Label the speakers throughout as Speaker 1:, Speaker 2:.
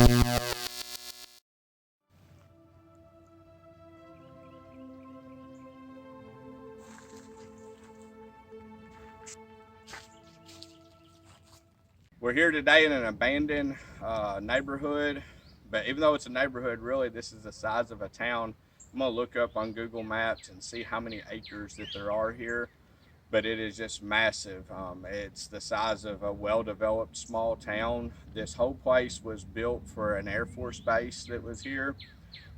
Speaker 1: We're here today in an abandoned neighborhood, but even though it's a neighborhood, really this is the size of a town. I'm gonna look up on Google Maps and see how many acres that there are here, but it is just massive. It's the size of a well-developed small town. This whole place was built for an Air Force base that was here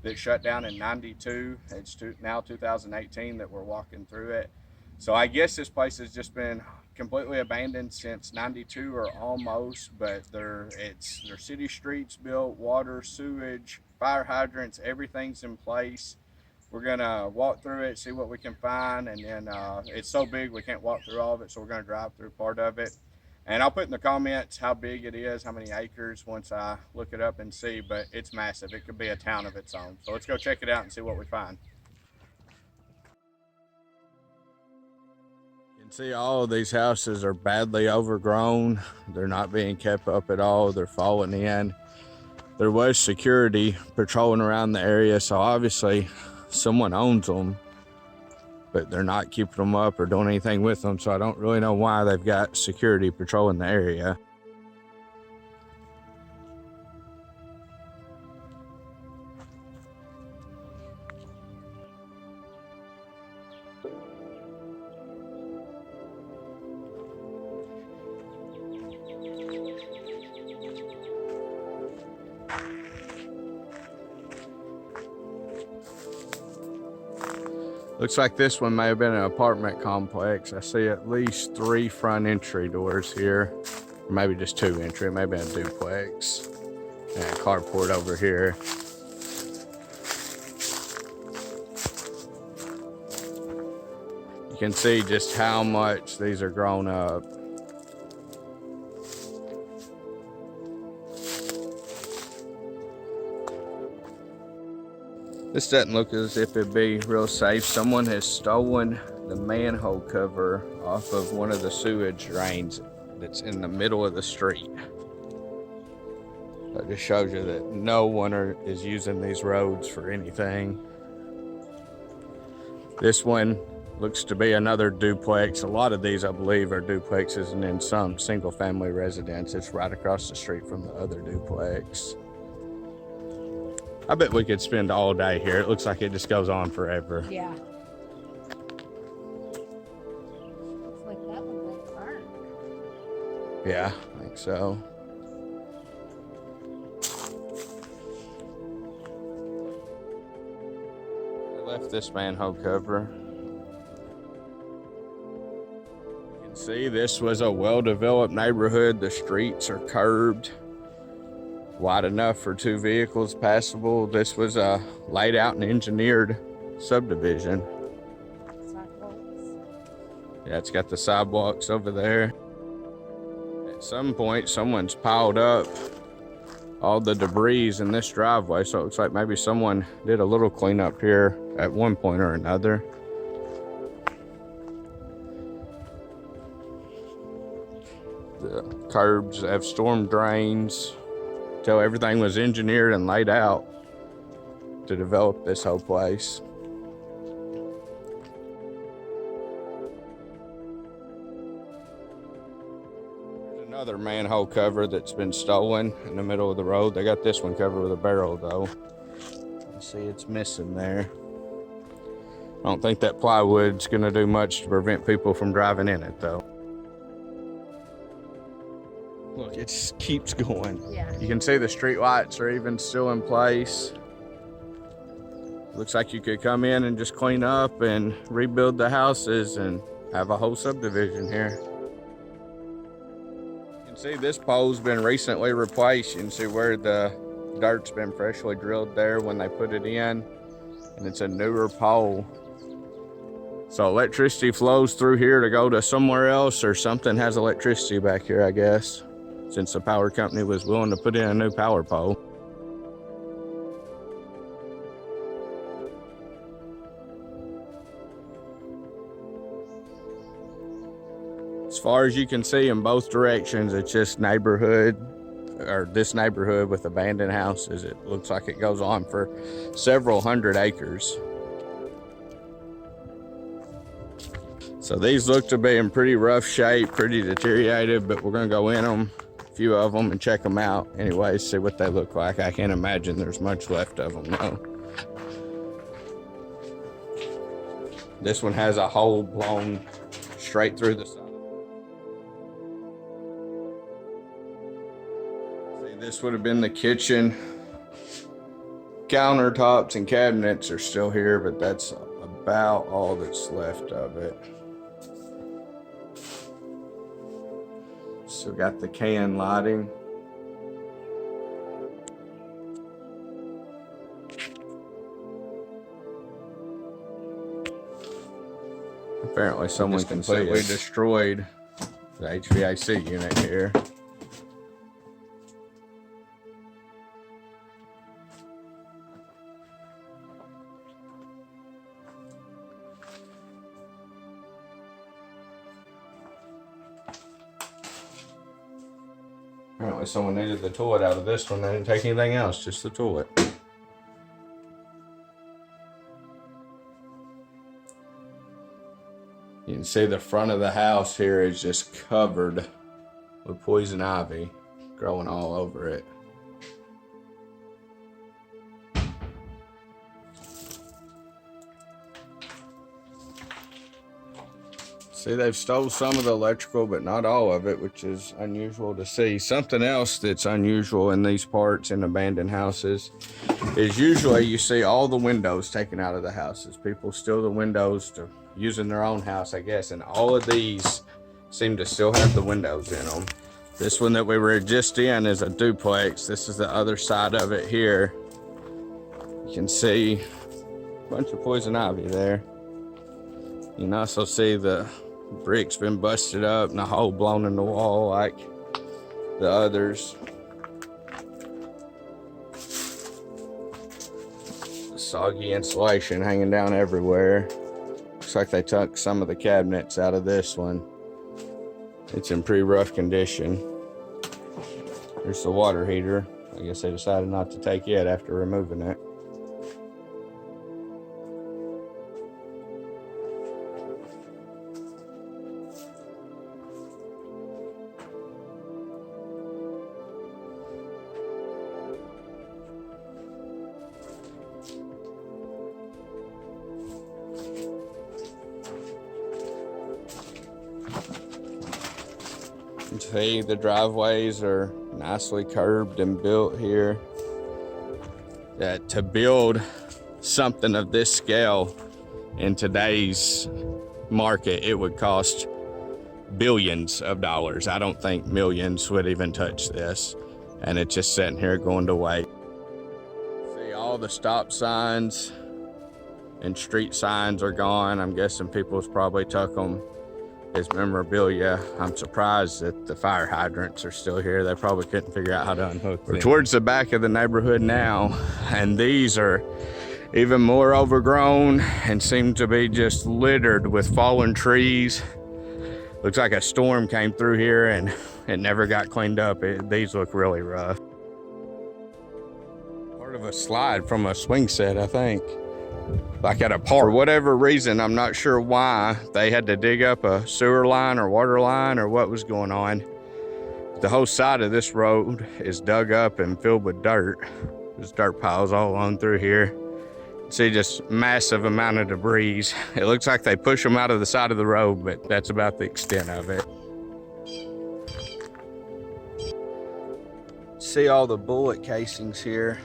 Speaker 1: that shut down in '92. It's now 2018 that we're walking through it. So I guess this place has just been completely abandoned since '92 or almost, but their city streets built, water, sewage, fire hydrants, everything's in place. We're gonna walk through it, see what we can find, and then it's so big we can't walk through all of it, so we're gonna drive through part of it. And I'll put in the comments how big it is, how many acres once I look it up and see, but it's massive. It could be a town of its own. So let's go check it out and see what we find. You can see all of these houses are badly overgrown. They're not being kept up at all. They're falling in. There was security patrolling around the area, so obviously someone owns them, but they're not keeping them up or doing anything with them, so I don't really know why they've got security patrolling the area. Looks like this one may have been an apartment complex. I see at least 3 front entry doors here. Or maybe just 2 entry, it may have been a duplex. And a carport over here. You can see just how much these are grown up. This doesn't look as if it'd be real safe. Someone has stolen the manhole cover off of one of the sewage drains that's in the middle of the street. That just shows you that no one is using these roads for anything. This one looks to be another duplex. A lot of these, I believe, are duplexes, and then some single-family residence. It's right across the street from the other duplex. I bet we could spend all day here. It looks like it just goes on forever.
Speaker 2: Yeah. Looks like that one got burned.
Speaker 1: Yeah, I think so. They left this manhole cover. You can see this was a well-developed neighborhood. The streets are curbed, wide enough for 2 vehicles passable. This was a laid out and engineered subdivision.
Speaker 2: Sidewalks.
Speaker 1: Yeah, it's got the sidewalks over there. At some point, someone's piled up all the debris in this driveway, so it looks like maybe someone did a little cleanup here at one point or another. The curbs have storm drains. So everything was engineered and laid out to develop this whole place. There's another manhole cover that's been stolen in the middle of the road. They got this one covered with a barrel though. You see it's missing there. I don't think that plywood's gonna do much to prevent people from driving in it though. Look, it just keeps going.
Speaker 2: Yeah.
Speaker 1: You can see the street lights are even still in place. Looks like you could come in and just clean up and rebuild the houses and have a whole subdivision here. You can see this pole's been recently replaced. You can see where the dirt's been freshly drilled there when they put it in, and it's a newer pole. So electricity flows through here to go to somewhere else, or something has electricity back here, I guess, since the power company was willing to put in a new power pole. As far as you can see in both directions, it's just neighborhood. or this neighborhood with abandoned houses, it looks like it goes on for several hundred acres. So these look to be in pretty rough shape, pretty deteriorated, but we're gonna go in them, a few of them, and check them out anyways, see what they look like. I can't imagine there's much left of them though. This one has a hole blown straight through the side. See, this would have been the kitchen. Countertops and cabinets are still here, but that's about all that's left of it. Still got the can lighting. Apparently someone completely destroyed the HVAC unit here. Apparently someone needed the toilet out of this one. They didn't take anything else, just the toilet. You can see the front of the house here is just covered with poison ivy growing all over it. See, they've stole some of the electrical, but not all of it, which is unusual to see. Something else that's unusual in these parts in abandoned houses is usually you see all the windows taken out of the houses. People steal the windows to use in their own house, I guess, and all of these seem to still have the windows in them. This one that we were just in is a duplex. This is the other side of it here. You can see a bunch of poison ivy there. You can also see the brick's been busted up and a hole blown in the wall like the others. Soggy insulation hanging down everywhere. Looks like they took some of the cabinets out of this one. It's in pretty rough condition. There's the water heater. I guess they decided not to take it after removing it. See, the driveways are nicely curbed and built here. To build something of this scale in today's market, it would cost billions of dollars. I don't think millions would even touch this. And it's just sitting here going to wait. See, all the stop signs and street signs are gone. I'm guessing people's probably took them as memorabilia. I'm surprised that the fire hydrants are still here. They probably couldn't figure out how to unhook them. We're towards the back of the neighborhood now, and these are even more overgrown and seem to be just littered with fallen trees. Looks like a storm came through here and it never got cleaned up. These look really rough. Part of a slide from a swing set, I think. Like at a park. For whatever reason, I'm not sure why, they had to dig up a sewer line or water line or what was going on. The whole side of this road is dug up and filled with dirt. There's dirt piles all along through here. See, just massive amount of debris. It looks like they push them out of the side of the road, but that's about the extent of it. See all the bullet casings here,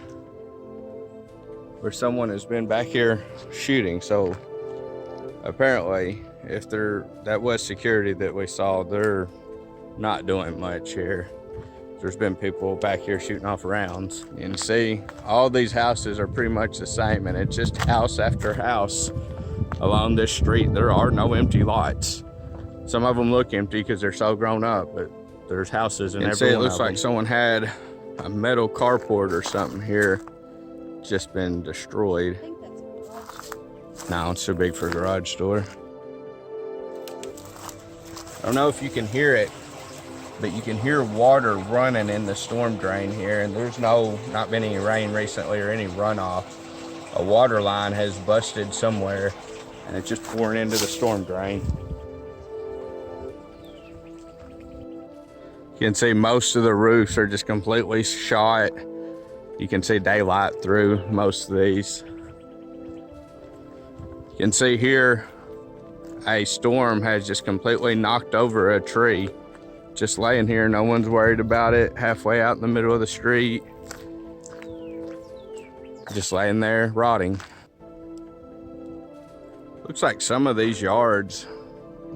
Speaker 1: where someone has been back here shooting. So apparently, if that was security that we saw, they're not doing much here. There's been people back here shooting off rounds. You can see all these houses are pretty much the same, and it's just house after house along this street. There are no empty lots. Some of them look empty because they're so grown up, but there's houses in every one of them. It looks like someone had a metal carport or something here, just been destroyed.
Speaker 2: I think that's a garage.
Speaker 1: No, it's too big for a garage door. I don't know if you can hear it, but you can hear water running in the storm drain here, and there's not been any rain recently or any runoff. A water line has busted somewhere, and it's just pouring into the storm drain. You can see most of the roofs are just completely shot. You can see daylight through most of these. You can see here a storm has just completely knocked over a tree. Just laying here, no one's worried about it, halfway out in the middle of the street. Just laying there, rotting. Looks like some of these yards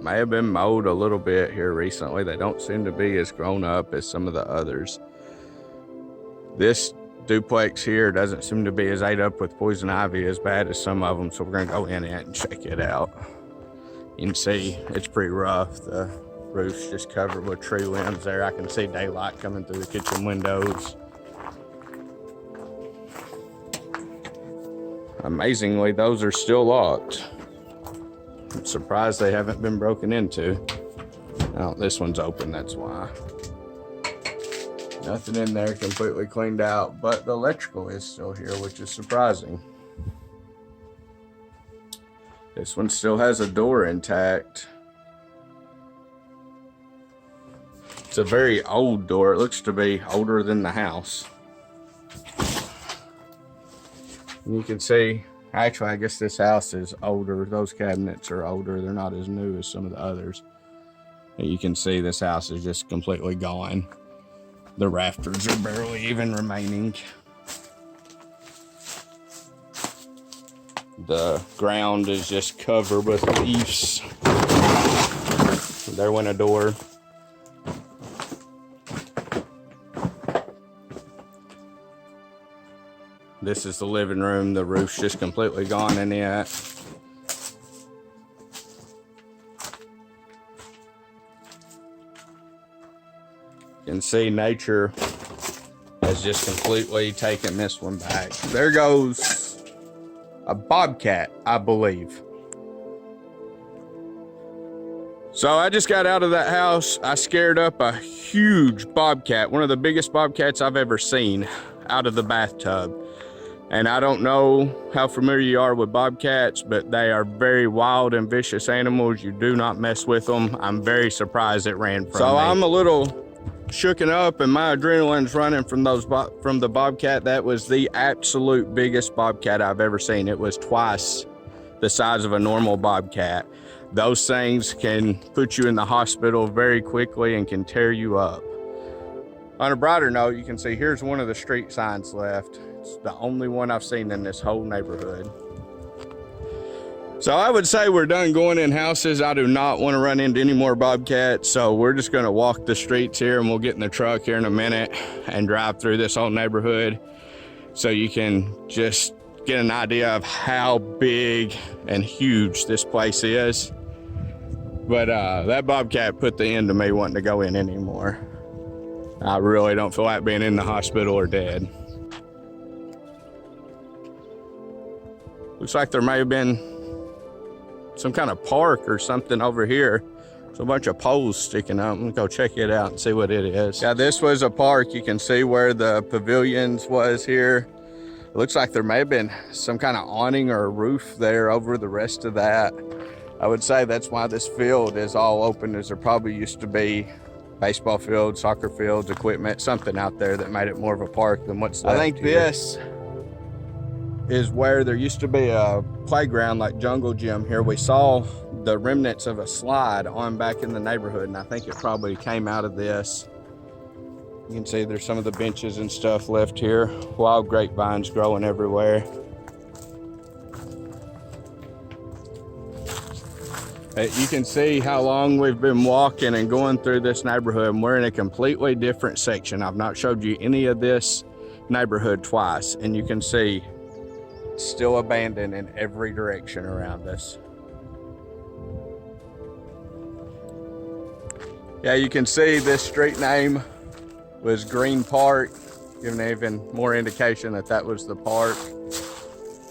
Speaker 1: may have been mowed a little bit here recently. They don't seem to be as grown up as some of the others. This duplex here doesn't seem to be as ate up with poison ivy as bad as some of them, so we're gonna go in it and check it out. You can see it's pretty rough. The roof's just covered with tree limbs there. I can see daylight coming through the kitchen windows. Amazingly, those are still locked. I'm surprised they haven't been broken into. Oh, this one's open, that's why. Nothing in there, completely cleaned out, but the electrical is still here, which is surprising. This one still has a door intact. It's a very old door. It looks to be older than the house. And you can see, actually, I guess this house is older. Those cabinets are older. They're not as new as some of the others. And you can see this house is just completely gone. The rafters are barely even remaining. The ground is just covered with leaves. There went a door. This is the living room. The roof's just completely gone in it. You can see nature has just completely taken this one back. There goes a bobcat, I believe. So I just got out of that house. I scared up a huge bobcat, one of the biggest bobcats I've ever seen, out of the bathtub. And I don't know how familiar you are with bobcats, but they are very wild and vicious animals. You do not mess with them. I'm very surprised it ran from me. So I'm a little shooken up, and my adrenaline's running from the bobcat. That was the absolute biggest bobcat I've ever seen. It was twice the size of a normal bobcat. Those things can put you in the hospital very quickly and can tear you up. On a brighter note, you can see here's one of the street signs left. It's the only one I've seen in this whole neighborhood. So I would say we're done going in houses. I do not want to run into any more bobcats, so we're just going to walk the streets here, and we'll get in the truck here in a minute and drive through this whole neighborhood so you can just get an idea of how big and huge this place is. But that bobcat put the end to me wanting to go in anymore. I really don't feel like being in the hospital or dead. Looks like there may have been some kind of park or something over here. There's a bunch of poles sticking up. I'm gonna go check it out and see what it is. Yeah, this was a park. You can see where the pavilions was here. It looks like there may have been some kind of awning or a roof there over the rest of that. I would say that's why this field is all open, as there probably used to be baseball fields, soccer fields, equipment, something out there that made it more of a park than what's left. I think this is where there used to be a playground like jungle gym here. We saw the remnants of a slide on back in the neighborhood, and I think it probably came out of this. You can see there's some of the benches and stuff left here. Wild grapevines growing everywhere. You can see how long we've been walking and going through this neighborhood, and we're in a completely different section. I've not showed you any of this neighborhood twice, and you can see it's still abandoned in every direction around us. Yeah, you can see this street name was Green Park, giving even more indication that that was the park.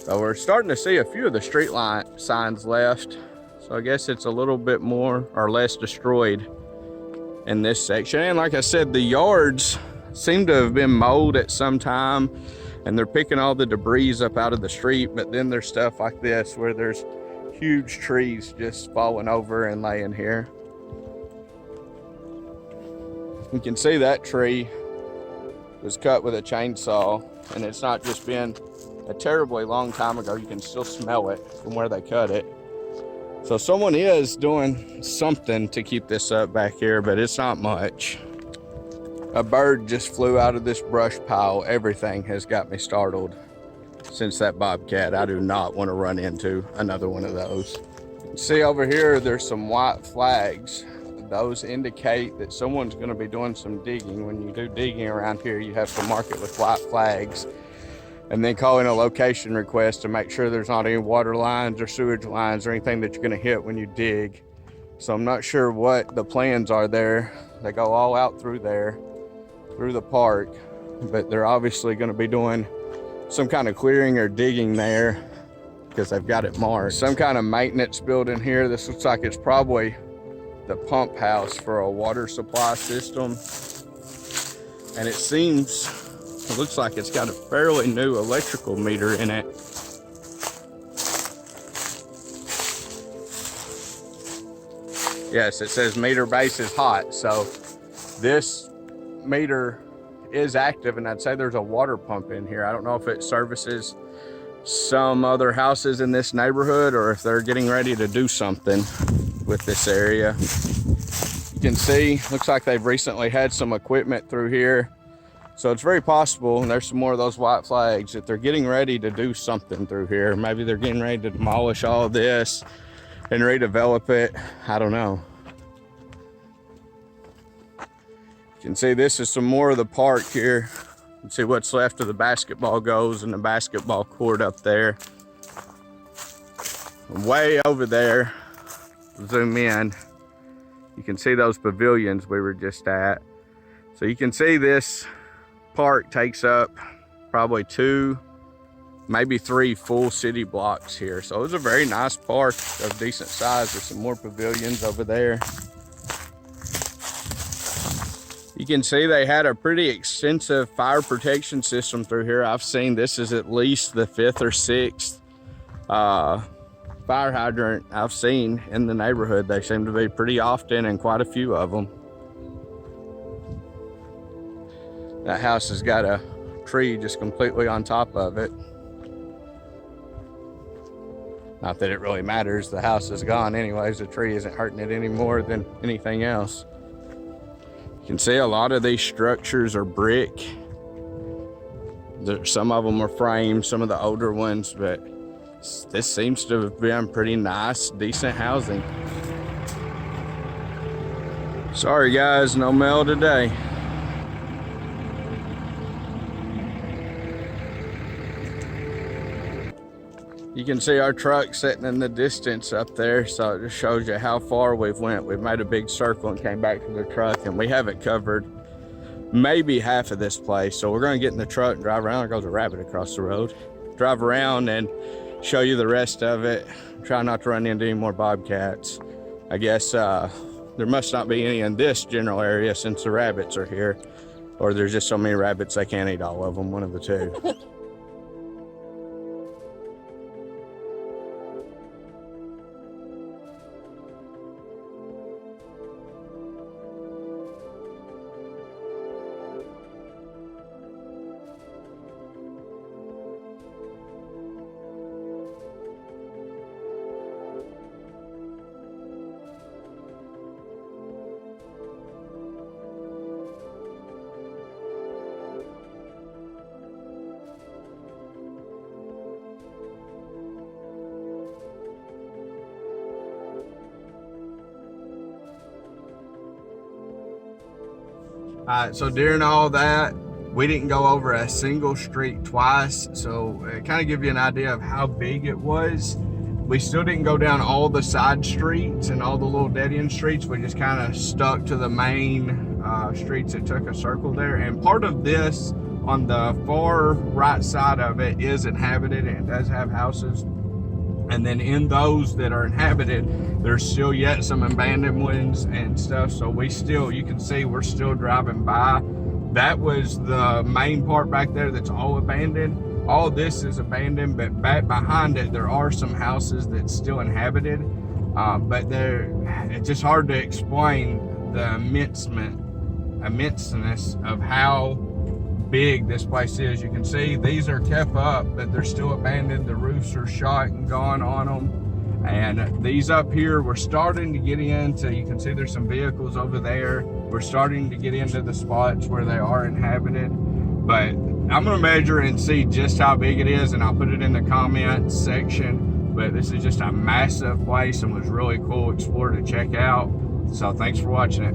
Speaker 1: So we're starting to see a few of the street light signs left. So I guess it's a little bit more or less destroyed in this section. And like I said, the yards seem to have been mowed at some time, and they're picking all the debris up out of the street. But then there's stuff like this where there's huge trees just falling over and laying here. You can see that tree was cut with a chainsaw, and it's not just been a terribly long time ago. You can still smell it from where they cut it. So someone is doing something to keep this up back here, but it's not much. A bird just flew out of this brush pile. Everything has got me startled since that bobcat. I do not want to run into another one of those. See over here, there's some white flags. Those indicate that someone's going to be doing some digging. When you do digging around here, you have to mark it with white flags and then call in a location request to make sure there's not any water lines or sewage lines or anything that you're going to hit when you dig. So I'm not sure what the plans are there. They go all out through there, through the park, but they're obviously going to be doing some kind of clearing or digging there because they've got it marked. Some kind of maintenance building here. This looks like it's probably the pump house for a water supply system. And it looks like it's got a fairly new electrical meter in it. Yes, it says meter base is hot. So this meter is active, and I'd say there's a water pump in here. I don't know if it services some other houses in this neighborhood or if they're getting ready to do something with this area. You can see, looks like they've recently had some equipment through here. So it's very possible, and there's some more of those white flags, that they're getting ready to do something through here. Maybe they're getting ready to demolish all of this and redevelop it. I don't know. You can see this is some more of the park here. You can see what's left of the basketball goals and the basketball court up there. Way over there, zoom in, you can see those pavilions we were just at. So you can see this park takes up probably 2, maybe 3 full city blocks here. So it's a very nice park of decent size. There's some more pavilions over there. You can see they had a pretty extensive fire protection system through here. I've seen this is at least the 5th or 6th fire hydrant I've seen in the neighborhood. They seem to be pretty often, and quite a few of them. That house has got a tree just completely on top of it. Not that it really matters. The house is gone anyways. The tree isn't hurting it any more than anything else. You can see a lot of these structures are brick. Some of them are framed, some of the older ones, but this seems to have been pretty nice, decent housing. Sorry guys, no mail today. You can see our truck sitting in the distance up there, so it just shows you how far we've went. We've made a big circle and came back to the truck, and we haven't covered maybe half of this place. So we're gonna get in the truck and drive around. There goes a rabbit across the road. Drive around and show you the rest of it. Try not to run into any more bobcats. I guess there must not be any in this general area since the rabbits are here, or there's just so many rabbits they can't eat all of them, one of the two. So during all that, we didn't go over a single street twice. So it kind of gives you an idea of how big it was. We still didn't go down all the side streets and all the little dead end streets. We just kind of stuck to the main streets that took a circle there. And part of this on the far right side of it is inhabited, and it does have houses. And then in those that are inhabited, there's still yet some abandoned ones and stuff. So you can see we're still driving by. That was the main part back there that's all abandoned. All this is abandoned, but back behind it, there are some houses that's still inhabited. But it's just hard to explain the immenseness of how big this place is. You can see these are kept up, but they're still abandoned. The roofs are shot and gone on them. And these up here, we're starting to get into, you can see there's some vehicles over there. We're starting to get into the spots where they are inhabited. But I'm gonna measure and see just how big it is, and I'll put it in the comments section. But this is just a massive place and was really cool to explore to check out. So thanks for watching it.